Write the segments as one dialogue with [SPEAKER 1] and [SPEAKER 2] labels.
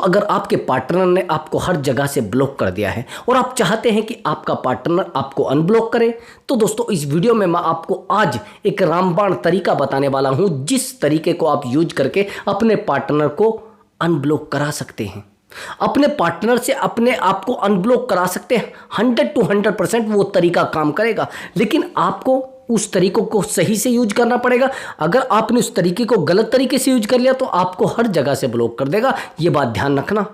[SPEAKER 1] अगर आपके पार्टनर ने आपको हर जगह से ब्लॉक कर दिया है और आप चाहते हैं कि आपका पार्टनर आपको अनब्लॉक करे, तो दोस्तों इस वीडियो में मैं आपको आज एक रामबाण तरीका बताने वाला हूं, जिस तरीके को आप यूज करके अपने पार्टनर को अनब्लॉक करा सकते हैं। अपने पार्टनर से अपने आप को अनब्लॉक करा सकते हैं। 100 to 100% वो तरीका काम करेगा, लेकिन आपको उस तरीकों को सही से यूज करना पड़ेगा। अगर आपने उस तरीके को गलत तरीके से यूज कर लिया तो आपको हर जगह से ब्लॉक कर देगा। ये बात ध्यान रखना।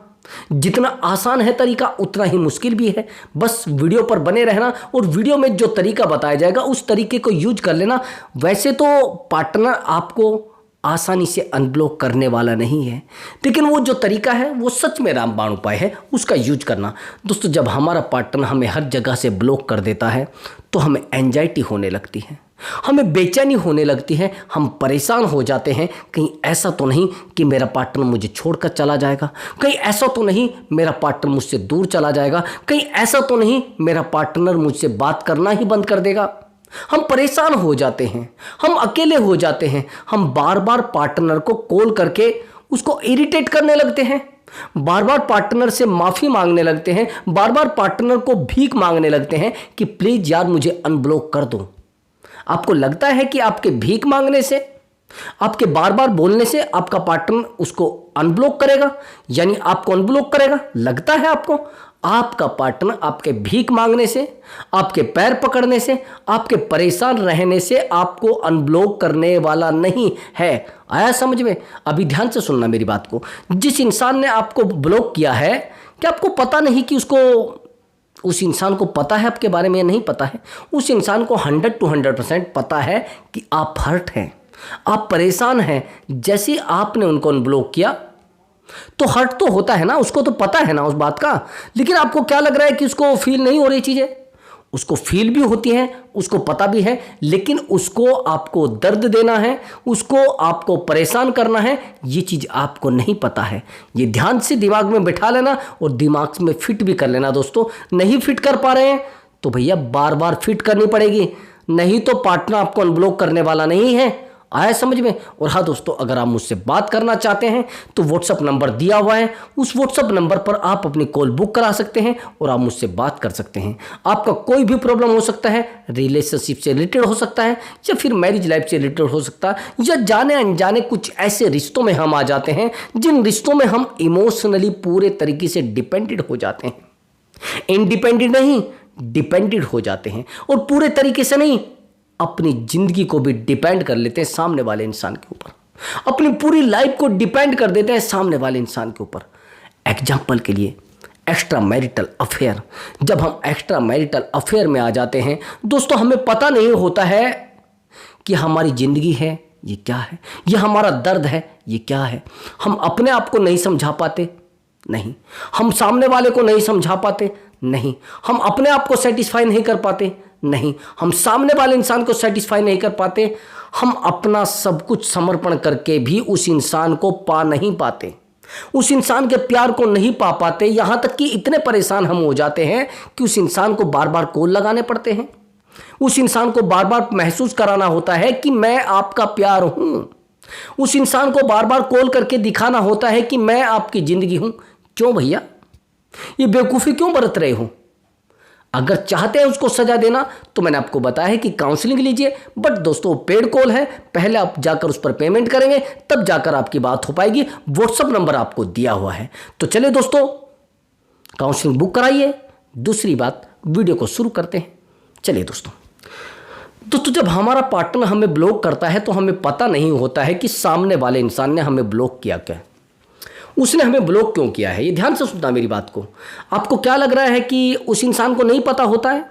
[SPEAKER 1] जितना आसान है तरीका उतना ही मुश्किल भी है। बस वीडियो पर बने रहना और वीडियो में जो तरीका बताया जाएगा उस तरीके को यूज कर लेना। वैसे तो पार्टनर आपको आसानी से अनब्लॉक करने वाला नहीं है, लेकिन वो जो तरीका है वो सच में रामबाण उपाय है, उसका यूज करना। दोस्तों जब हमारा पार्टनर हमें हर जगह से ब्लॉक कर देता है तो हमें एंजाइटी होने लगती है, हमें बेचैनी होने लगती है, हम परेशान हो जाते हैं। कहीं ऐसा तो नहीं कि मेरा पार्टनर मुझे छोड़कर चला जाएगा, कहीं ऐसा तो नहीं मेरा पार्टनर मुझसे दूर चला जाएगा, कहीं ऐसा तो नहीं मेरा पार्टनर मुझसे बात करना ही बंद कर देगा। हम परेशान हो जाते हैं, हम अकेले हो जाते हैं, हम बार बार पार्टनर को कॉल करके उसको इरिटेट करने लगते हैं, बार बार पार्टनर से माफ़ी मांगने लगते हैं, बार बार पार्टनर को भीख मांगने लगते हैं कि प्लीज़ यार मुझे अनब्लॉक कर दो। आपको लगता है कि आपके भीख मांगने से, आपके बार बार बोलने से आपका पार्टनर उसको अनब्लॉक करेगा, यानी आपको अनब्लॉक करेगा? लगता है आपको? आपका पार्टनर आपके भीख मांगने से, आपके पैर पकड़ने से, आपके परेशान रहने से आपको अनब्लॉक करने वाला नहीं है। आया समझ में? अभी ध्यान से सुनना मेरी बात को। जिस इंसान ने आपको ब्लॉक किया है, क्या आपको पता नहीं कि उस इंसान को पता है आपके बारे में या नहीं पता है? उस इंसान को 100 to 100% पता है कि आप हर्ट हैं, आप परेशान हैं। जैसे आपने उनको अनब्लॉक किया तो हर्ट तो होता है ना, उसको तो पता है ना उस बात का। लेकिन आपको क्या लग रहा है कि उसको फील नहीं हो रही चीज़ें? उसको फील भी होती है, उसको पता भी है, लेकिन उसको आपको दर्द देना है, उसको आपको परेशान करना है, ये चीज़ आपको नहीं पता है। ये ध्यान से दिमाग में बिठा लेना और दिमाग में फिट भी कर लेना। दोस्तों नहीं फिट कर पा रहे हैं तो भैया बार बार फिट करनी पड़ेगी, नहीं तो पार्टनर आपको अनब्लॉक करने वाला नहीं है। आया समझ में? और हाँ दोस्तों, अगर आप मुझसे बात करना चाहते हैं तो व्हाट्सअप नंबर दिया हुआ है, उस व्हाट्सअप नंबर पर आप अपनी कॉल बुक करा सकते हैं और आप मुझसे बात कर सकते हैं। आपका कोई भी प्रॉब्लम हो सकता है, रिलेशनशिप से रिलेटेड हो सकता है या फिर मैरिज लाइफ से रिलेटेड हो सकता है, या जाने अनजाने कुछ ऐसे रिश्तों में हम आ जाते हैं जिन रिश्तों में हम इमोशनली पूरे तरीके से डिपेंडेंट हो जाते हैं। इंडिपेंडेंट नहीं, डिपेंडेंट हो जाते हैं, और पूरे तरीके से नहीं, अपनी जिंदगी को भी डिपेंड कर लेते हैं सामने वाले इंसान के ऊपर, अपनी पूरी लाइफ को डिपेंड कर देते हैं सामने वाले इंसान के ऊपर। एग्जाम्पल के लिए एक्स्ट्रा मैरिटल अफेयर। जब हम एक्स्ट्रा मैरिटल अफेयर में आ जाते हैं दोस्तों, हमें पता नहीं होता है कि हमारी जिंदगी है ये क्या है, ये हमारा दर्द है ये क्या है। हम अपने आप को नहीं समझा पाते, नहीं, हम सामने वाले को नहीं समझा पाते, नहीं, हम अपने आप को सेटिस्फाई नहीं कर पाते, नहीं, हम सामने वाले इंसान को सेटिस्फाई नहीं कर पाते। हम अपना सब कुछ समर्पण करके भी उस इंसान को पा नहीं पाते, उस इंसान के प्यार को नहीं पा पाते। यहां तक कि इतने परेशान हम हो जाते हैं कि उस इंसान को बार बार कॉल लगाने पड़ते हैं, उस इंसान को बार बार महसूस कराना होता है कि मैं आपका प्यार हूं, उस इंसान को बार बार कॉल करके दिखाना होता है कि मैं आपकी जिंदगी हूं। क्यों भैया, ये बेवकूफ़ी क्यों बरत रहे हो? अगर चाहते हैं उसको सजा देना तो मैंने आपको बताया है कि काउंसलिंग लीजिए, बट दोस्तों पेड कॉल है, पहले आप जाकर उस पर पेमेंट करेंगे तब जाकर आपकी बात हो पाएगी। व्हाट्सअप नंबर आपको दिया हुआ है, तो चलिए दोस्तों काउंसलिंग बुक कराइए। दूसरी बात, वीडियो को शुरू करते हैं। चलिए दोस्तों जब हमारा पार्टनर हमें ब्लॉक करता है तो हमें पता नहीं होता है कि सामने वाले इंसान ने हमें ब्लॉक किया क्या, उसने हमें ब्लॉक क्यों किया है। ये ध्यान से सुनना मेरी बात को। आपको क्या लग रहा है कि उस इंसान को नहीं पता होता है?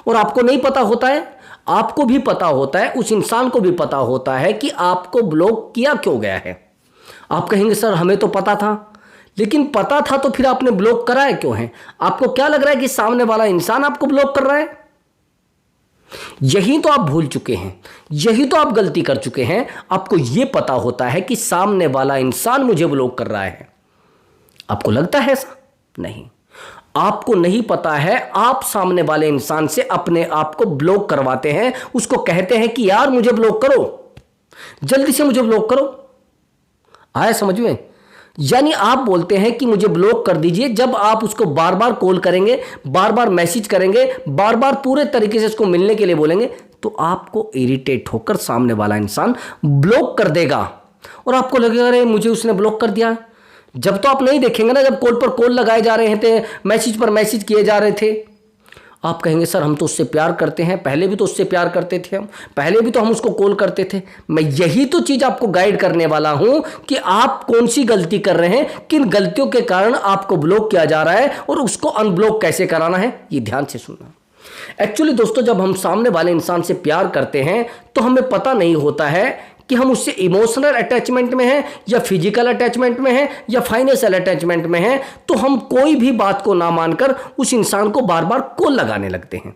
[SPEAKER 1] और आपको नहीं पता होता है, आपको भी पता होता है, उस इंसान को भी पता होता है कि आपको ब्लॉक किया क्यों गया है। आप कहेंगे सर हमें तो पता था, लेकिन पता था तो फिर आपने ब्लॉक कराया क्यों है? आपको क्या लग रहा है कि सामने वाला इंसान आपको ब्लॉक कर रहा है? यही तो आप भूल चुके हैं, यही तो आप गलती कर चुके हैं। आपको यह पता होता है कि सामने वाला इंसान मुझे ब्लॉक कर रहा है, आपको लगता है ऐसा? नहीं, आपको नहीं पता है। आप सामने वाले इंसान से अपने आप को ब्लॉक करवाते हैं, उसको कहते हैं कि यार मुझे ब्लॉक करो, जल्दी से मुझे ब्लॉक करो। आया समझ में? यानी आप बोलते हैं कि मुझे ब्लॉक कर दीजिए। जब आप उसको बार बार कॉल करेंगे, बार बार मैसेज करेंगे, बार बार पूरे तरीके से उसको मिलने के लिए बोलेंगे, तो आपको इरिटेट होकर सामने वाला इंसान ब्लॉक कर देगा और आपको लगेगा अरे मुझे उसने ब्लॉक कर दिया। जब तो आप नहीं देखेंगे ना, जब कॉल पर कॉल लगाए जा रहे थे, मैसेज पर मैसेज किए जा रहे थे, आप कहेंगे सर हम तो उससे प्यार करते हैं, पहले भी तो उससे प्यार करते थे, हम पहले भी तो हम उसको कॉल करते थे। मैं यही तो चीज़ आपको गाइड करने वाला हूं कि आप कौन सी गलती कर रहे हैं, किन गलतियों के कारण आपको ब्लॉक किया जा रहा है और उसको अनब्लॉक कैसे कराना है, ये ध्यान से सुनना। एक्चुअली दोस्तों, जब हम सामने वाले इंसान से प्यार करते हैं तो हमें पता नहीं होता है कि हम उससे इमोशनल अटैचमेंट में हैं या फिजिकल अटैचमेंट में हैं या फाइनेंशियल अटैचमेंट में हैं, तो हम कोई भी बात को ना मानकर उस इंसान को बार बार कॉल लगाने लगते हैं।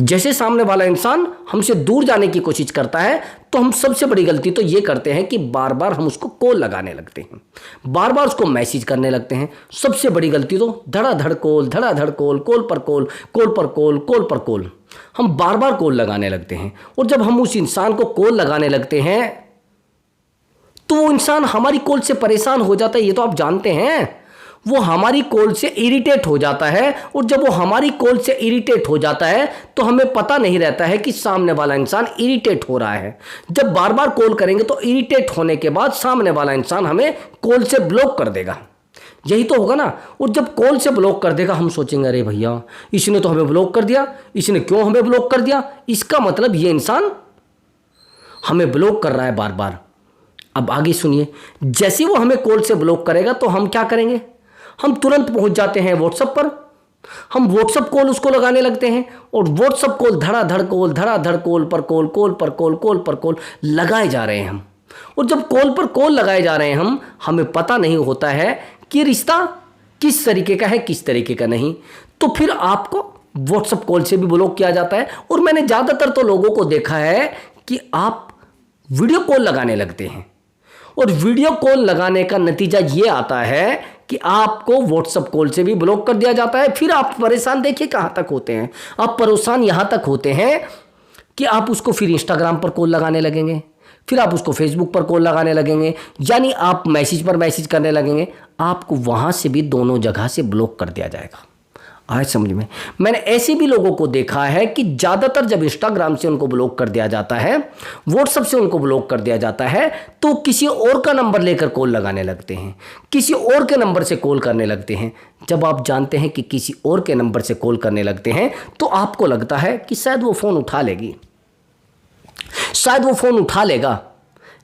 [SPEAKER 1] जैसे सामने वाला इंसान हमसे दूर जाने की कोशिश करता है तो हम सबसे बड़ी गलती तो ये करते हैं कि बार बार हम उसको कॉल लगाने लगते हैं, बार बार उसको मैसेज करने लगते हैं। सबसे बड़ी गलती तो धड़ाधड़ कॉल, धड़ाधड़ कॉल, कॉल पर कॉल, कॉल पर कॉल, कॉल पर कॉल, हम बार बार कॉल लगाने लगते हैं। और जब हम उस इंसान को कॉल लगाने लगते हैं तो वो इंसान हमारी कॉल से परेशान हो जाता है, ये तो आप जानते हैं। वो हमारी कॉल से इरिटेट हो जाता है और जब वो हमारी कॉल से इरिटेट हो जाता है तो हमें पता नहीं रहता है कि सामने वाला इंसान इरिटेट हो रहा है। जब बार बार कॉल करेंगे तो इरिटेट होने के बाद सामने वाला इंसान हमें कॉल से ब्लॉक कर देगा, यही तो होगा ना। और जब कॉल से ब्लॉक कर देगा हम सोचेंगे अरे भैया इसने तो हमें ब्लॉक कर दिया, इसने क्यों हमें ब्लॉक कर दिया, इसका मतलब ये इंसान हमें ब्लॉक कर रहा है बार बार। अब आगे सुनिए, जैसे वो हमें कॉल से ब्लॉक करेगा तो हम क्या करेंगे, हम तुरंत पहुंच जाते हैं व्हाट्सएप पर, हम व्हाट्सएप कॉल उसको लगाने लगते हैं और व्हाट्सएप कॉल धड़ाधड़ कॉल, धड़ाधड़ कॉल पर कॉल, कॉल पर कॉल, कॉल पर कॉल लगाए जा रहे हैं हम। और जब कॉल पर कॉल लगाए जा रहे हैं हम, हमें पता नहीं होता है कि रिश्ता किस तरीके का है, किस तरीके का नहीं, तो फिर आपको व्हाट्सएप कॉल से भी ब्लॉक किया जाता है। और मैंने ज़्यादातर तो लोगों को देखा है कि आप वीडियो कॉल लगाने लगते हैं और वीडियो कॉल लगाने का नतीजा ये आता है कि आपको व्हाट्सएप कॉल से भी ब्लॉक कर दिया जाता है। फिर आप परेशान, देखिए कहाँ तक होते हैं आप परेशान, यहाँ तक होते हैं कि आप उसको फिर इंस्टाग्राम पर कॉल लगाने लगेंगे, फिर आप उसको फेसबुक पर कॉल लगाने लगेंगे, यानी आप मैसेज पर मैसेज करने लगेंगे, आपको वहाँ से भी दोनों जगह से ब्लॉक कर दिया जाएगा। आए समझ में। मैंने ऐसे भी लोगों को देखा है कि ज़्यादातर जब इंस्टाग्राम से उनको ब्लॉक कर दिया जाता है, व्हाट्सएप से उनको ब्लॉक कर दिया जाता है, तो किसी और का नंबर लेकर कॉल लगाने लगते हैं, किसी और के नंबर से कॉल करने लगते हैं। जब आप जानते हैं कि किसी और के नंबर से कॉल करने लगते हैं तो आपको लगता है कि शायद वो फ़ोन उठा लेगी, शायद वो फ़ोन उठा लेगा,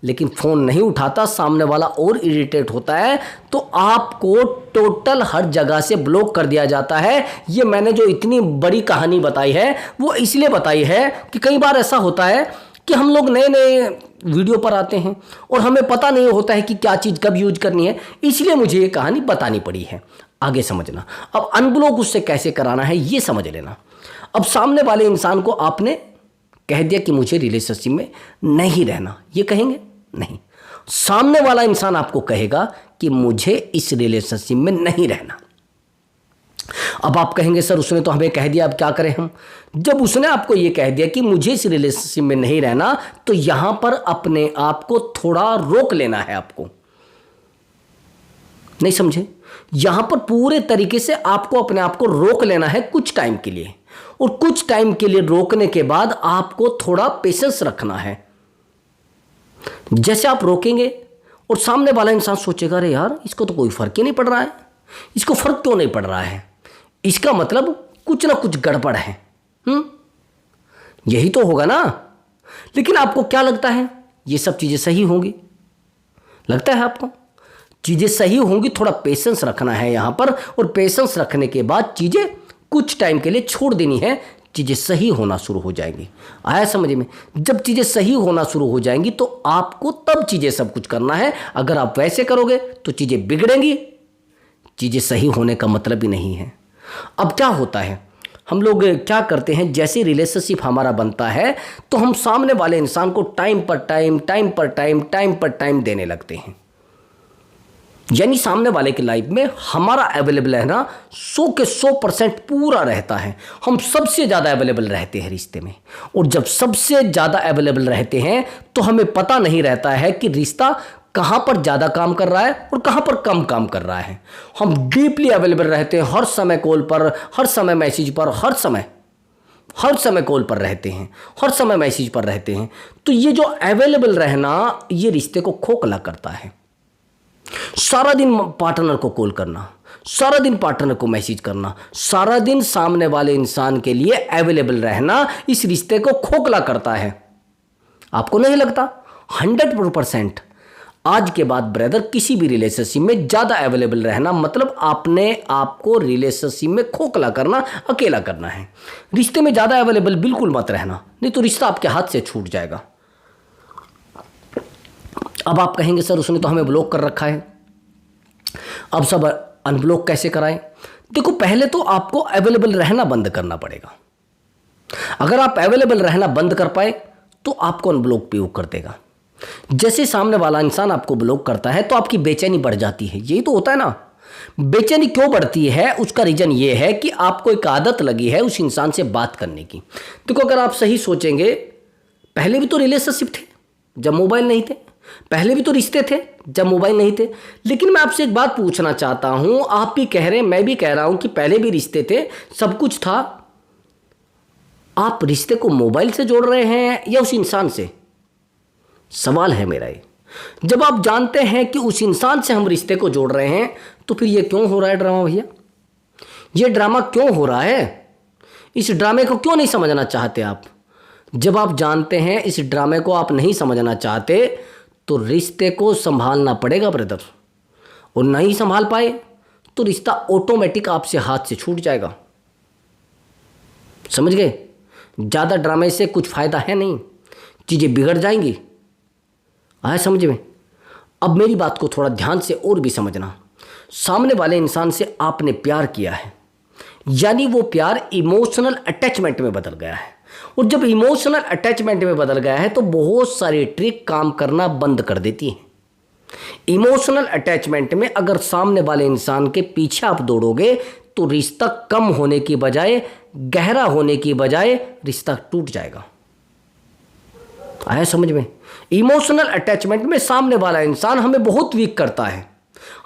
[SPEAKER 1] लेकिन फ़ोन नहीं उठाता, सामने वाला और इरिटेट होता है, तो आपको टोटल हर जगह से ब्लॉक कर दिया जाता है। ये मैंने जो इतनी बड़ी कहानी बताई है वो इसलिए बताई है कि कई बार ऐसा होता है कि हम लोग नए नए वीडियो पर आते हैं और हमें पता नहीं होता है कि क्या चीज़ कब यूज करनी है, इसलिए मुझे ये कहानी बतानी पड़ी है। आगे समझना। अब अनब्लॉक उससे कैसे कराना है ये समझ लेना। अब सामने वाले इंसान को आपने कह दिया कि मुझे रिलेशनशिप में नहीं रहना, ये कहेंगे नहीं, सामने वाला इंसान आपको कहेगा कि मुझे इस रिलेशनशिप में नहीं रहना। अब आप कहेंगे सर उसने तो हमें कह दिया, अब क्या करें हम। जब उसने आपको ये कह दिया कि मुझे इस रिलेशनशिप में नहीं रहना, तो यहां पर अपने आप को थोड़ा रोक लेना है। आपको नहीं समझे, यहां पर पूरे तरीके से आपको अपने आप को रोक लेना है कुछ टाइम के लिए, और कुछ टाइम के लिए रोकने के बाद आपको थोड़ा पेशेंस रखना है। जैसे आप रोकेंगे और सामने वाला इंसान सोचेगा अरे यार इसको तो कोई फर्क ही नहीं पड़ रहा है, इसको फर्क क्यों नहीं पड़ रहा है, इसका मतलब कुछ ना कुछ गड़बड़ है। यही तो होगा ना। लेकिन आपको क्या लगता है ये सब चीज़ें सही होंगी? लगता है आपको चीज़ें सही होंगी? थोड़ा पेशेंस रखना है यहाँ पर, और पेशेंस रखने के बाद चीज़ें कुछ टाइम के लिए छोड़ देनी है, चीज़ें सही होना शुरू हो जाएंगी। आया समझ में। जब चीज़ें सही होना शुरू हो जाएंगी तो आपको तब चीज़ें सब कुछ करना है। अगर आप वैसे करोगे तो चीज़ें बिगड़ेंगी, चीज़ें सही होने का मतलब ही नहीं है। अब क्या होता है, हम लोग क्या करते हैं, जैसे रिलेशनशिप हमारा बनता है तो हम सामने वाले इंसान को टाइम पर टाइम, टाइम पर टाइम, टाइम पर टाइम देने लगते हैं। यानी सामने वाले की लाइफ में हमारा अवेलेबल है ना 100 के 100% पूरा रहता है। हम सबसे ज़्यादा अवेलेबल रहते हैं रिश्ते में, और जब सबसे ज़्यादा अवेलेबल रहते हैं तो हमें पता नहीं रहता है कि रिश्ता कहाँ पर ज़्यादा काम कर रहा है और कहाँ पर कम काम कर रहा है। हम डीपली अवेलेबल रहते हैं, हर समय कॉल पर, हर समय मैसेज पर, हर समय कॉल पर रहते हैं, हर समय मैसेज पर रहते हैं। तो ये जो अवेलेबल रहना, ये रिश्ते को खोखला करता है। सारा दिन पार्टनर को कॉल करना, सारा दिन पार्टनर को मैसेज करना, सारा दिन सामने वाले इंसान के लिए अवेलेबल रहना इस रिश्ते को खोखला करता है। आपको नहीं लगता? 100% आज के बाद ब्रदर किसी भी रिलेशनशिप में ज़्यादा अवेलेबल रहना मतलब आपने आपको रिलेशनशिप में खोखला करना, अकेला करना है। रिश्ते में ज़्यादा अवेलेबल बिल्कुल मत रहना, नहीं तो रिश्ता आपके हाथ से छूट जाएगा। अब आप कहेंगे सर उसने तो हमें ब्लॉक कर रखा है, अब सब अनब्लॉक कैसे कराएं? देखो, पहले तो आपको अवेलेबल रहना बंद करना पड़ेगा। अगर आप अवेलेबल रहना बंद कर पाए तो आपको अनब्लॉक भी वो कर देगा। जैसे सामने वाला इंसान आपको ब्लॉक करता है तो आपकी बेचैनी बढ़ जाती है। यही तो होता है ना। बेचैनी क्यों बढ़ती है? उसका रीजन ये है कि आपको एक आदत लगी है उस इंसान से बात करने की। देखो, अगर आप सही सोचेंगे, पहले भी तो रिलेशनशिप थे जब मोबाइल नहीं थे, पहले भी तो रिश्ते थे जब मोबाइल नहीं थे। लेकिन मैं आपसे एक बात पूछना चाहता हूं, आप भी कह रहे हैं, मैं भी कह रहा हूं कि पहले भी रिश्ते थे, सब कुछ था। आप रिश्ते को मोबाइल से जोड़ रहे हैं या उस इंसान से? सवाल है मेरा ये। जब आप जानते हैं कि उस इंसान से हम रिश्ते को जोड़ रहे हैं तो फिर ये क्यों हो रहा है ड्रामा भैया? ये ड्रामा क्यों हो रहा है? इस ड्रामे को क्यों नहीं समझना चाहते आप? जब आप जानते हैं इस ड्रामे को आप नहीं समझना चाहते तो रिश्ते को संभालना पड़ेगा ब्रदर, और नहीं संभाल पाए तो रिश्ता ऑटोमेटिक आपसे हाथ से छूट जाएगा। समझ गए? ज़्यादा ड्रामे से कुछ फ़ायदा है नहीं, चीज़ें बिगड़ जाएंगी। आया समझ में? अब मेरी बात को थोड़ा ध्यान से और भी समझना। सामने वाले इंसान से आपने प्यार किया है, यानी वो प्यार इमोशनल अटैचमेंट में बदल गया है, और जब इमोशनल अटैचमेंट में बदल गया है तो बहुत सारी ट्रिक काम करना बंद कर देती हैं। इमोशनल अटैचमेंट में अगर सामने वाले इंसान के पीछे आप दौड़ोगे तो रिश्ता कम होने की बजाय, गहरा होने की बजाय रिश्ता टूट जाएगा। आया समझ में? इमोशनल अटैचमेंट में सामने वाला इंसान हमें बहुत वीक करता है,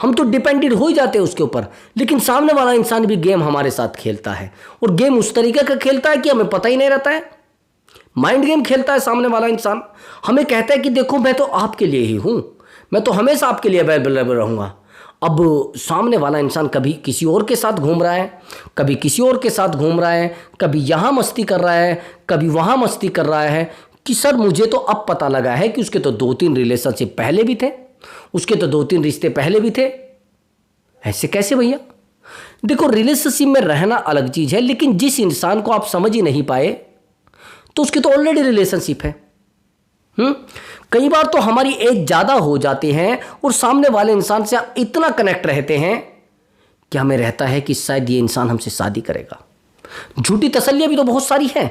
[SPEAKER 1] हम तो डिपेंडेंट हो ही जाते हैं उसके ऊपर। लेकिन सामने वाला इंसान भी गेम हमारे साथ खेलता है, और गेम उस तरीके का खेलता है कि हमें पता ही नहीं रहता है। माइंड गेम खेलता है सामने वाला इंसान। हमें कहता है कि देखो मैं तो आपके लिए ही हूं, मैं तो हमेशा आपके लिए अवेलेबल रहूंगा। अब सामने वाला इंसान कभी किसी और के साथ घूम रहा है, कभी किसी और के साथ घूम रहा है, कभी यहाँ मस्ती कर रहा है, कभी वहाँ मस्ती कर रहा है कि सर मुझे तो अब पता लगा है कि उसके तो 2-3 रिलेशनशिप पहले भी थे, उसके तो 2-3 रिश्ते पहले भी थे। ऐसे कैसे भैया? देखो, रिलेशनशिप में रहना अलग चीज़ है, लेकिन जिस इंसान को आप समझ ही नहीं पाए तो उसकी तो ऑलरेडी रिलेशनशिप है। कई बार तो हमारी एज ज़्यादा हो जाती है और सामने वाले इंसान से आप इतना कनेक्ट रहते हैं कि हमें रहता है कि शायद ये इंसान हमसे शादी करेगा। झूठी तसल्लियां भी तो बहुत सारी हैं,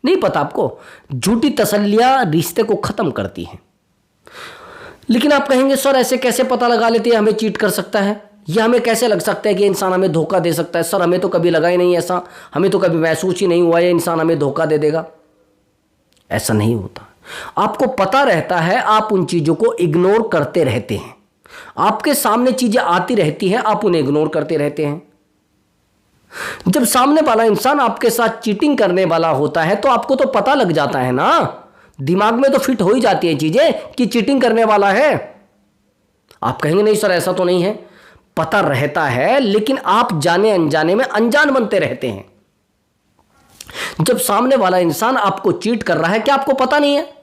[SPEAKER 1] नहीं पता आपको? झूठी तसल्लियां रिश्ते को ख़त्म करती हैं। लेकिन आप कहेंगे सर ऐसे कैसे पता लगा लेते हैं हमें चीट कर सकता है, या हमें कैसे लग सकता है कि इंसान हमें धोखा दे सकता है? सर हमें तो कभी लगा ही नहीं ऐसा, हमें तो कभी महसूस ही नहीं हुआ ये इंसान हमें धोखा दे देगा। ऐसा नहीं होता। आपको पता रहता है, आप उन चीज़ों को इग्नोर करते रहते हैं। आपके सामने चीज़ें आती रहती हैं, आप उन्हें इग्नोर करते रहते हैं। जब सामने वाला इंसान आपके साथ चीटिंग करने वाला होता है तो आपको तो पता लग जाता है ना, दिमाग में तो फिट हो ही जाती है चीज़ें कि चीटिंग करने वाला है। आप कहेंगे नहीं सर ऐसा तो नहीं है। पता रहता है, लेकिन आप जाने अनजाने में अनजान बनते रहते हैं। जब सामने वाला इंसान आपको चीट कर रहा है, क्या आपको पता नहीं है?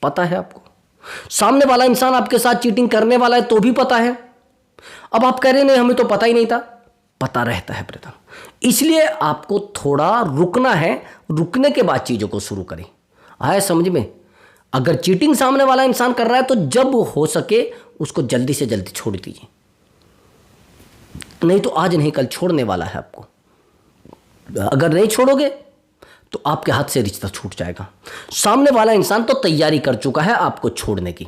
[SPEAKER 1] पता है आपको। सामने वाला इंसान आपके साथ चीटिंग करने वाला है तो भी पता है। अब आप कह रहे नहीं हमें तो पता ही नहीं था। पता रहता है ब्रदर, इसलिए आपको थोड़ा रुकना है, रुकने के बाद चीज़ों को शुरू करें। आया समझ में? अगर चीटिंग सामने वाला इंसान कर रहा है तो जब हो सके उसको जल्दी से जल्दी छोड़ दीजिए, नहीं तो आज नहीं कल छोड़ने वाला है आपको। अगर नहीं छोड़ोगे तो आपके हाथ से रिश्ता छूट जाएगा। सामने वाला इंसान तो तैयारी कर चुका है आपको छोड़ने की,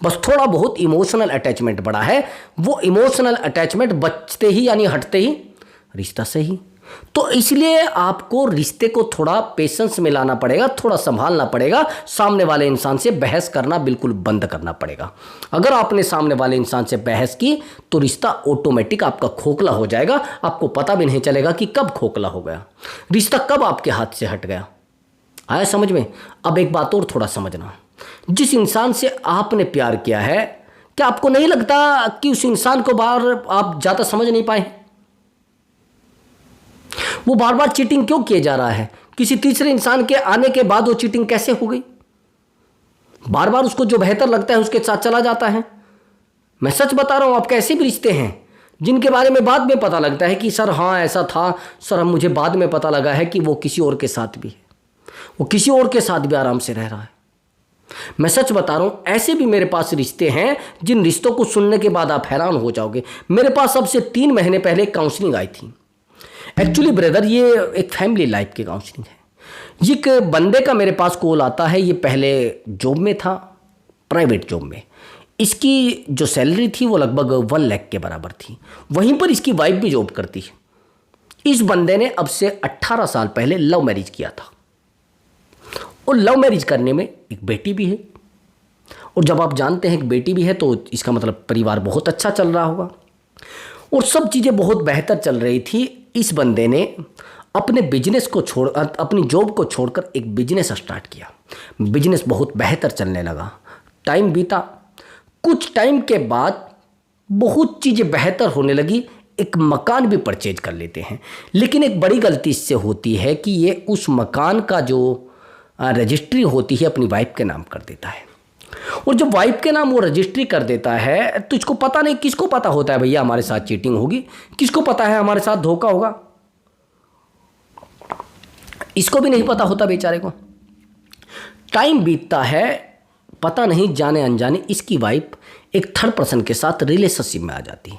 [SPEAKER 1] बस थोड़ा बहुत इमोशनल अटैचमेंट बढ़ा है। वो इमोशनल अटैचमेंट बचते ही यानी हटते ही रिश्ता से ही तो इसलिए आपको रिश्ते को थोड़ा पेशेंस में लाना पड़ेगा, थोड़ा संभालना पड़ेगा। सामने वाले इंसान से बहस करना बिल्कुल बंद करना पड़ेगा। अगर आपने सामने वाले इंसान से बहस की तो रिश्ता ऑटोमेटिक आपका खोखला हो जाएगा, आपको पता भी नहीं चलेगा कि कब खोखला हो गया, रिश्ता कब आपके हाथ से हट गया। आया समझ में? अब एक बात और थोड़ा समझना, जिस इंसान से आपने प्यार किया है, क्या आपको नहीं लगता कि उस इंसान को बार आप ज़्यादा समझ नहीं पाए? वो बार बार चीटिंग क्यों किए जा रहा है? किसी तीसरे इंसान के आने के बाद वो चीटिंग कैसे हो गई? बार बार उसको जो बेहतर लगता है उसके साथ चला जाता है। मैं सच बता रहा हूं, आपके ऐसे भी रिश्ते हैं जिनके बारे में बाद में पता लगता है कि सर हाँ ऐसा था, सर हम मुझे बाद में पता लगा है कि वो किसी और के साथ भी है, वो किसी और के साथ भी आराम से रह रहा है। मैं सच बता रहा हूं, ऐसे भी मेरे पास रिश्ते हैं जिन रिश्तों को सुनने के बाद आप हैरान हो जाओगे। मेरे पास अब से 3 महीने पहले काउंसलिंग आई थी। एक्चुअली ब्रदर ये एक फैमिली लाइफ की काउंसलिंग है। ये एक बंदे का मेरे पास कॉल आता है, ये पहले जॉब में था, प्राइवेट जॉब में। इसकी जो सैलरी थी वो लगभग 1 लाख के बराबर थी। वहीं पर इसकी वाइफ भी जॉब करती है। इस बंदे ने अब से 18 साल पहले लव मैरिज किया था और लव मैरिज करने में एक बेटी भी है। और जब आप जानते हैं कि बेटी भी है तो इसका मतलब परिवार बहुत अच्छा चल रहा होगा और सब चीज़ें बहुत बेहतर चल रही थी। इस बंदे ने अपने बिजनेस को अपनी जॉब को छोड़कर एक बिजनेस स्टार्ट किया। बिजनेस बहुत बेहतर चलने लगा, टाइम बीता। कुछ टाइम के बाद बहुत चीज़ें बेहतर होने लगी, एक मकान भी परचेज कर लेते हैं। लेकिन एक बड़ी गलती इससे होती है कि ये उस मकान का जो रजिस्ट्री होती है अपनी वाइफ के नाम कर देता है। और जब वाइफ के नाम वो रजिस्ट्री कर देता है तो इसको पता नहीं, किसको पता होता है भैया हमारे साथ चीटिंग होगी, किसको पता है हमारे साथ धोखा होगा? इसको भी नहीं पता होता बेचारे को। टाइम बीतता है, पता नहीं जाने अनजाने इसकी वाइफ एक थर्ड पर्सन के साथ रिलेशनशिप में आ जाती है।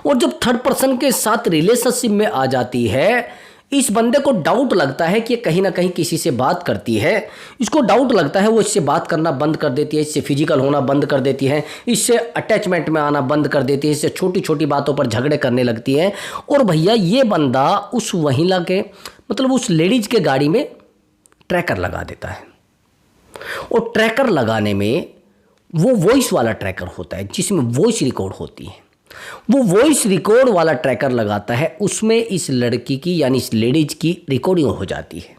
[SPEAKER 1] और जब थर्ड पर्सन के साथ रिलेशनशिप में आ जाती है, इस बंदे को डाउट लगता है कि कहीं ना कहीं किसी से बात करती है। इसको डाउट लगता है वो इससे बात करना बंद कर देती है, इससे फिजिकल होना बंद कर देती है, इससे अटैचमेंट में आना बंद कर देती है, इससे छोटी छोटी बातों पर झगड़े करने लगती है। और भैया ये बंदा उस महिला के मतलब उस लेडीज के गाड़ी में ट्रैकर लगा देता है। और ट्रैकर लगाने में वो वॉइस वाला ट्रैकर होता है जिसमें वॉइस रिकॉर्ड होती है। वो वॉइस रिकॉर्ड वाला ट्रैकर लगाता है, उसमें इस लड़की की यानी इस लेडीज की रिकॉर्डिंग हो जाती है।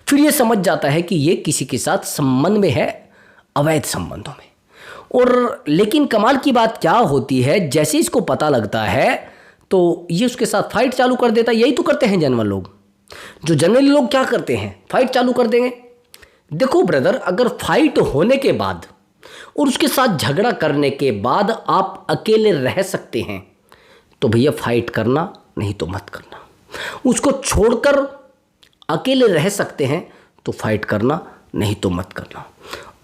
[SPEAKER 1] फिर ये समझ जाता है कि ये किसी के साथ संबंध में है, अवैध संबंधों में। और लेकिन कमाल की बात क्या होती है, जैसे इसको पता लगता है तो ये उसके साथ फाइट चालू कर देता है। यही तो करते हैं जनरल लोग, जो जनरली लोग क्या करते हैं, फाइट चालू कर देंगे। देखो ब्रदर, अगर फाइट होने के बाद और उसके साथ झगड़ा करने के बाद आप अकेले रह सकते हैं तो भैया फाइट करना, नहीं तो मत करना। उसको छोड़कर अकेले रह सकते हैं तो फाइट करना, नहीं तो मत करना।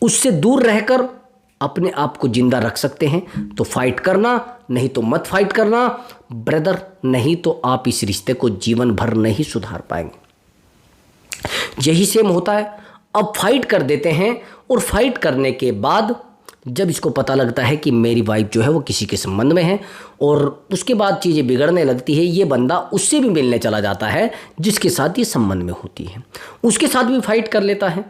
[SPEAKER 1] उससे दूर रहकर अपने आप को जिंदा रख सकते हैं तो फाइट करना, नहीं तो मत फाइट करना ब्रदर। नहीं तो आप इस रिश्ते को जीवन भर नहीं सुधार पाएंगे। यही सेम होता है। अब फाइट कर देते हैं और फाइट करने के बाद जब इसको पता लगता है कि मेरी वाइफ जो है वो किसी के संबंध में है और उसके बाद चीज़ें बिगड़ने लगती है, ये बंदा उससे भी मिलने चला जाता है जिसके साथ ये संबंध में होती है, उसके साथ भी फाइट कर लेता है।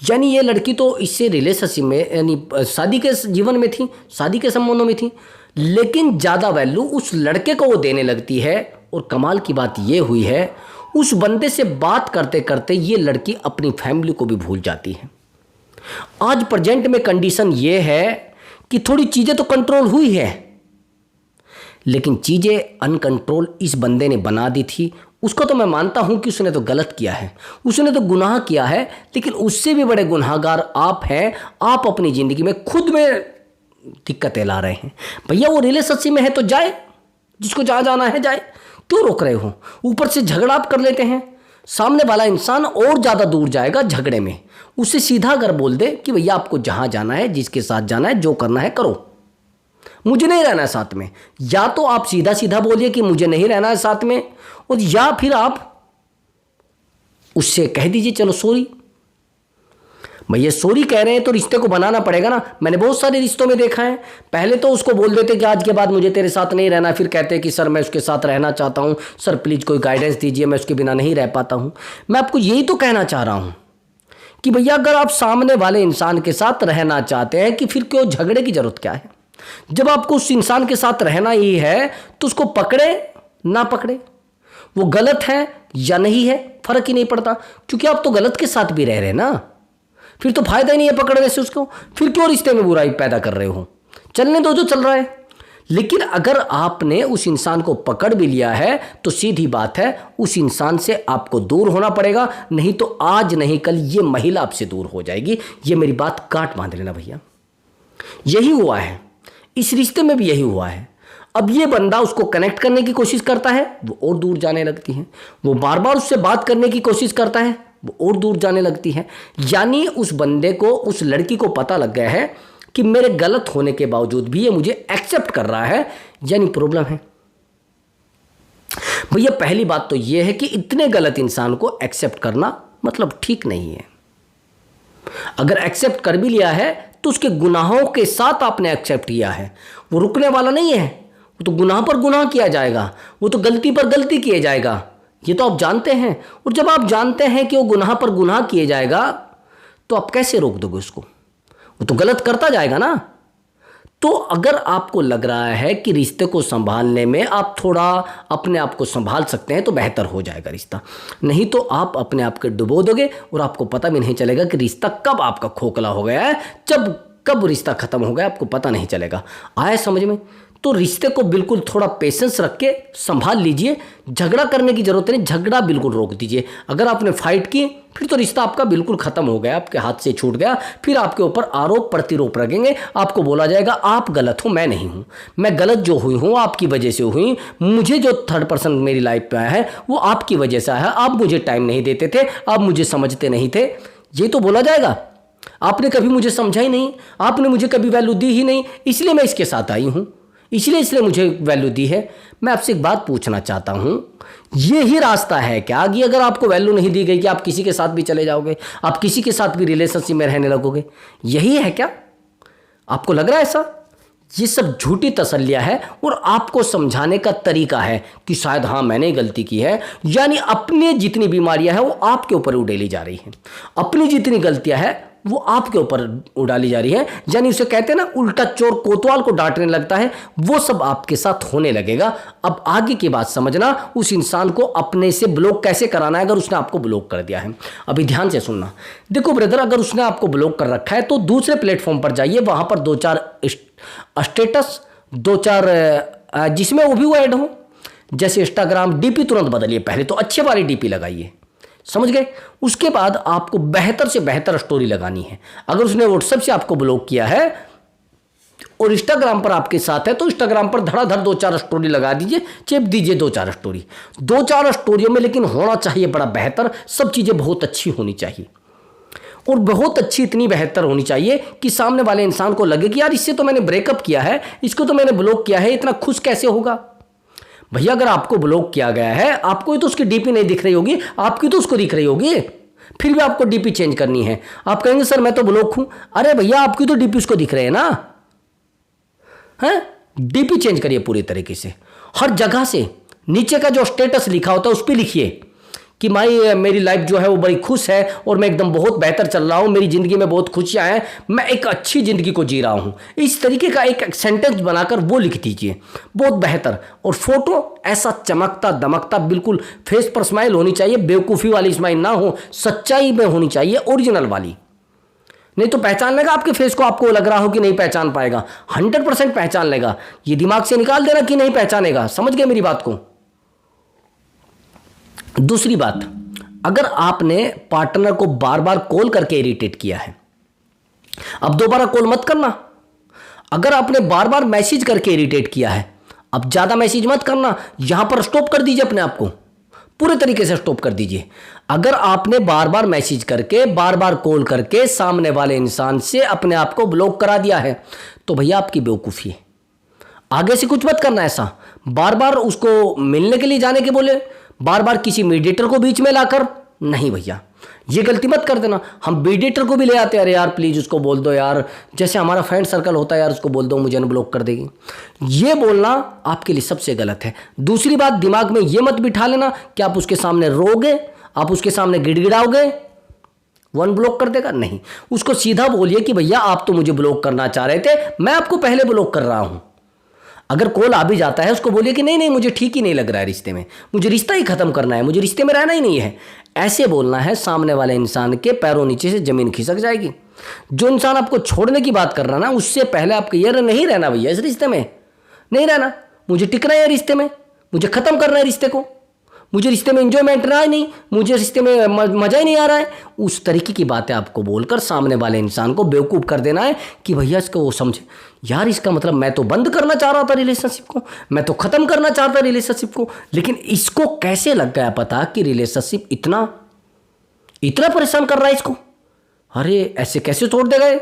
[SPEAKER 1] यानी ये लड़की तो इससे रिलेशनशिप में यानी शादी के जीवन में थी, शादी के संबंधों में थी, लेकिन ज़्यादा वैल्यू उस लड़के को वो देने लगती है। और कमाल की बात ये हुई है, उस बंदे से बात करते करते ये लड़की अपनी फैमिली को भी भूल जाती है। आज प्रेजेंट में कंडीशन ये है कि थोड़ी चीज़ें तो कंट्रोल हुई है, लेकिन चीज़ें अनकंट्रोल इस बंदे ने बना दी थी। उसको तो मैं मानता हूं कि उसने तो गलत किया है, उसने तो गुनाह किया है, लेकिन उससे भी बड़े गुनाहगार आप हैं। आप अपनी ज़िंदगी में खुद में दिक्कतें ला रहे हैं। भैया वो रिलेशनशिप में है तो जाए, जिसको जहाँ जाना है जाए, क्यों रोक रहे हो? ऊपर से झगड़ा आप कर लेते हैं, सामने वाला इंसान और ज़्यादा दूर जाएगा झगड़े में। उसे सीधा अगर बोल दे कि भैया आपको जहाँ जाना है, जिसके साथ जाना है, जो करना है करो, मुझे नहीं रहना है साथ में। या तो आप सीधा सीधा बोलिए कि मुझे नहीं रहना है साथ में, और या फिर आप उससे कह दीजिए चलो सॉरी। भैया सॉरी कह रहे हैं तो रिश्ते को बनाना पड़ेगा ना। मैंने बहुत सारे रिश्तों में देखा है, पहले तो उसको बोल देते कि आज के बाद मुझे तेरे साथ नहीं रहना, फिर कहते हैं कि सर मैं उसके साथ रहना चाहता हूँ, सर प्लीज़ कोई गाइडेंस दीजिए, मैं उसके बिना नहीं रह पाता हूँ। मैं आपको यही तो कहना चाह रहा हूँ कि भैया अगर आप सामने वाले इंसान के साथ रहना चाहते हैं कि फिर क्यों झगड़े की जरूरत क्या है। जब आपको उस इंसान के साथ रहना ही है तो उसको पकड़े ना पकड़े, वो गलत है या नहीं है फर्क ही नहीं पड़ता, क्योंकि आप तो गलत के साथ भी रह रहे हैं ना। फिर तो फायदा ही नहीं है पकड़ने से उसको, फिर क्यों रिश्ते में बुराई पैदा कर रहे हो। चलने दो जो चल रहा है। लेकिन अगर आपने उस इंसान को पकड़ भी लिया है तो सीधी बात है उस इंसान से आपको दूर होना पड़ेगा, नहीं तो आज नहीं कल ये महिला आपसे दूर हो जाएगी। ये मेरी बात काट बांध लेना भैया। यही हुआ है, इस रिश्ते में भी यही हुआ है। अब ये बंदा उसको कनेक्ट करने की कोशिश करता है, वो और दूर जाने लगती है। वो बार बार उससे बात करने की कोशिश करता है, वो और दूर जाने लगती है। यानी उस बंदे को, उस लड़की को पता लग गया है कि मेरे गलत होने के बावजूद भी ये मुझे एक्सेप्ट कर रहा है, यानी प्रॉब्लम है। भैया पहली बात तो ये है कि इतने गलत इंसान को एक्सेप्ट करना मतलब ठीक नहीं है। अगर एक्सेप्ट कर भी लिया है तो उसके गुनाहों के साथ आपने एक्सेप्ट किया है, वो रुकने वाला नहीं है। वो तो गुनाह पर गुनाह किया जाएगा, वो तो गलती पर गलती किया जाएगा, ये तो आप जानते हैं। और जब आप जानते हैं कि वो गुनाह पर गुनाह किए जाएगा तो आप कैसे रोक दोगे उसको, वो तो गलत करता जाएगा ना। तो अगर आपको लग रहा है कि रिश्ते को संभालने में आप थोड़ा अपने आप को संभाल सकते हैं तो बेहतर हो जाएगा रिश्ता, नहीं तो आप अपने आप को डुबो दोगे और आपको पता भी नहीं चलेगा कि रिश्ता कब आपका खोखला हो गया है, जब कब रिश्ता खत्म हो गया आपको पता नहीं चलेगा। आया समझ में। तो रिश्ते को बिल्कुल थोड़ा पेशेंस रख के संभाल लीजिए। झगड़ा करने की जरूरत नहीं, झगड़ा बिल्कुल रोक दीजिए। अगर आपने फाइट की फिर तो रिश्ता आपका बिल्कुल खत्म हो गया, आपके हाथ से छूट गया। फिर आपके ऊपर आरोप प्रतिरोप लगेंगे, आपको बोला जाएगा आप गलत हो, मैं नहीं हूँ, मैं गलत जो हुई हूँ आपकी वजह से हुई, मुझे जो थर्ड पर्सन मेरी लाइफ पे आया है वो आपकी वजह से आया है, आप मुझे टाइम नहीं देते थे, आप मुझे समझते नहीं थे, ये तो बोला जाएगा। आपने कभी मुझे समझा ही नहीं, आपने मुझे कभी वैल्यू दी ही नहीं, इसलिए मैं इसके साथ आई हूँ, इसलिए मुझे वैल्यू दी है। मैं आपसे एक बात पूछना चाहता हूँ, ये ही रास्ता है क्या कि अगर आपको वैल्यू नहीं दी गई कि आप किसी के साथ भी चले जाओगे, आप किसी के साथ भी रिलेशनशिप में रहने लगोगे, यही है क्या? आपको लग रहा है ऐसा? ये सब झूठी तसल्लियाँ है और आपको समझाने का तरीका है कि शायद हाँ मैंने गलती की है। यानी अपनी जितनी बीमारियां हैं वो आपके ऊपर उड़ेली जा रही हैं, अपनी जितनी गलतियां हैं वो आपके ऊपर उड़ाली जा रही है। यानी उसे कहते हैं ना, उल्टा चोर कोतवाल को डांटने लगता है, वो सब आपके साथ होने लगेगा। अब आगे की बात समझना, उस इंसान को अपने से ब्लॉक कैसे कराना है अगर उसने आपको ब्लॉक कर दिया है। अभी ध्यान से सुनना। देखो ब्रदर, अगर उसने आपको ब्लॉक कर रखा है तो दूसरे प्लेटफॉर्म पर जाइए, वहां पर 2-4 स्टेटस, 2-4 जिसमें वो भी वो ऐड हो, जैसे इंस्टाग्राम, डीपी तुरंत बदलिए। पहले तो अच्छे वाली डीपी लगाइए, समझ गए। उसके बाद आपको बेहतर से बेहतर स्टोरी लगानी है। अगर उसने व्हाट्सएप से आपको ब्लॉक किया है और इंस्टाग्राम पर आपके साथ है तो इंस्टाग्राम पर धड़ाधड़ 2-4 स्टोरी लगा दीजिए, चेप दीजिए 2-4 स्टोरी, 2-4 स्टोरियों में लेकिन होना चाहिए बड़ा बेहतर, सब चीज़ें बहुत अच्छी होनी चाहिए। और बहुत अच्छी इतनी बेहतर होनी चाहिए कि सामने वाले इंसान को लगे कि यार इससे तो मैंने ब्रेकअप किया है, इसको तो मैंने ब्लॉक किया है, इतना खुश कैसे होगा। भैया अगर आपको ब्लॉक किया गया है, आपको तो उसकी डीपी नहीं दिख रही होगी, आपकी तो उसको दिख रही होगी, फिर भी आपको डीपी चेंज करनी है। आप कहेंगे सर मैं तो ब्लॉक हूं। अरे भैया आपकी तो डीपी उसको दिख रहे हैं ना, हैं? डीपी चेंज करिए पूरी तरीके से, हर जगह से नीचे का जो स्टेटस लिखा होता है उस पर लिखिए कि मेरी लाइफ जो है वो बड़ी खुश है और मैं एकदम बहुत बेहतर चल रहा हूँ, मेरी ज़िंदगी में बहुत खुशियाँ हैं, मैं एक अच्छी ज़िंदगी को जी रहा हूँ। इस तरीके का एक सेंटेंस बनाकर वो लिख दीजिए, बहुत बेहतर। और फोटो ऐसा चमकता दमकता, बिल्कुल फेस पर स्माइल होनी चाहिए, बेवकूफ़ी वाली स्माइल ना हो, सच्चाई में होनी चाहिए, ओरिजिनल वाली। नहीं तो पहचान लेगा आपके फेस को, आपको लग रहा हो कि नहीं पहचान पाएगा, 100% पहचान लेगा। ये दिमाग से निकाल देना कि नहीं पहचानेगा, समझ गए मेरी बात को। दूसरी बात, अगर आपने पार्टनर को बार बार कॉल करके इरिटेट किया है, अब दोबारा कॉल मत करना। अगर आपने बार बार मैसेज करके इरिटेट किया है, अब ज्यादा मैसेज मत करना, यहां पर स्टॉप कर दीजिए, अपने आप को पूरे तरीके से स्टॉप कर दीजिए। अगर आपने बार बार मैसेज करके, बार बार कॉल करके सामने वाले इंसान से अपने आप को ब्लॉक करा दिया है तो भैया आपकी बेवकूफ़ी है। आगे से कुछ मत करना ऐसा, बार बार उसको मिलने के लिए जाने के बोले, बार बार किसी मीडिएटर को बीच में लाकर, नहीं भैया ये गलती मत कर देना। हम मीडिएटर को भी ले आते हैं, अरे यार प्लीज़ उसको बोल दो यार, जैसे हमारा फ्रेंड सर्कल होता है यार उसको बोल दो मुझे अनब्लॉक कर देगी। ये बोलना आपके लिए सबसे गलत है। दूसरी बात, दिमाग में ये मत बिठा लेना कि आप उसके सामने रोगे, आप उसके सामने गिड़गिड़ाओगे वो अनब्लॉक कर देगा, नहीं। उसको सीधा बोलिए कि भैया आप तो मुझे ब्लॉक करना चाह रहे थे, मैं आपको पहले ब्लॉक कर रहा हूं। अगर कॉल आ भी जाता है उसको बोलिए कि नहीं नहीं मुझे ठीक ही नहीं लग रहा है रिश्ते में, मुझे रिश्ता ही खत्म करना है, मुझे रिश्ते में रहना ही नहीं है। ऐसे बोलना है, सामने वाले इंसान के पैरों नीचे से जमीन खिसक जाएगी। जो इंसान आपको छोड़ने की बात कर रहा है ना, उससे पहले आपको ये नहीं रहना भैया, इस रिश्ते में नहीं रहना, मुझे टिकना है रिश्ते में, मुझे खत्म करना है रिश्ते को, मुझे रिश्ते में एंजॉयमेंट रहा ही नहीं, मुझे रिश्ते में मज़ा ही नहीं आ रहा है। उस तरीके की बातें आपको बोलकर सामने वाले इंसान को बेवकूफ़ कर देना है कि भैया इसको वो समझे, यार इसका मतलब मैं तो बंद करना चाह रहा था रिलेशनशिप को, मैं तो ख़त्म करना चाहता रिलेशनशिप को, लेकिन इसको कैसे लग गया पता कि रिलेशनशिप इतना परेशान कर रहा है इसको, अरे ऐसे कैसे छोड़ देगा।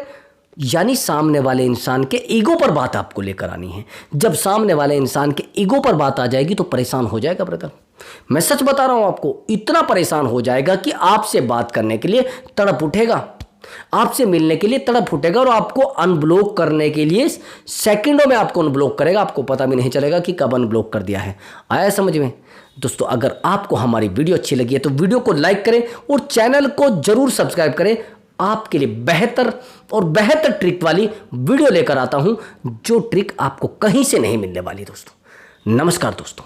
[SPEAKER 1] यानी सामने वाले इंसान के ईगो पर बात आपको लेकर आनी है। जब सामने वाले इंसान के ईगो पर बात आ जाएगी तो परेशान हो जाएगा ब्रदर, मैं सच बता रहा हूं आपको, इतना परेशान हो जाएगा कि आपसे बात करने के लिए तड़प उठेगा, आपसे मिलने के लिए तड़प उठेगा और आपको अनब्लॉक करने के लिए सेकंडों में आपको अनब्लॉक करेगा, आपको पता भी नहीं चलेगा कि कब अनब्लॉक कर दिया है। आया समझ में दोस्तों? अगर आपको हमारी वीडियो अच्छी लगी है तो वीडियो को लाइक करें और चैनल को जरूर सब्सक्राइब करें। आपके लिए बेहतर और बेहतर ट्रिक वाली वीडियो लेकर आता हूं, जो ट्रिक आपको कहीं से नहीं मिलने वाली दोस्तों। नमस्कार दोस्तों।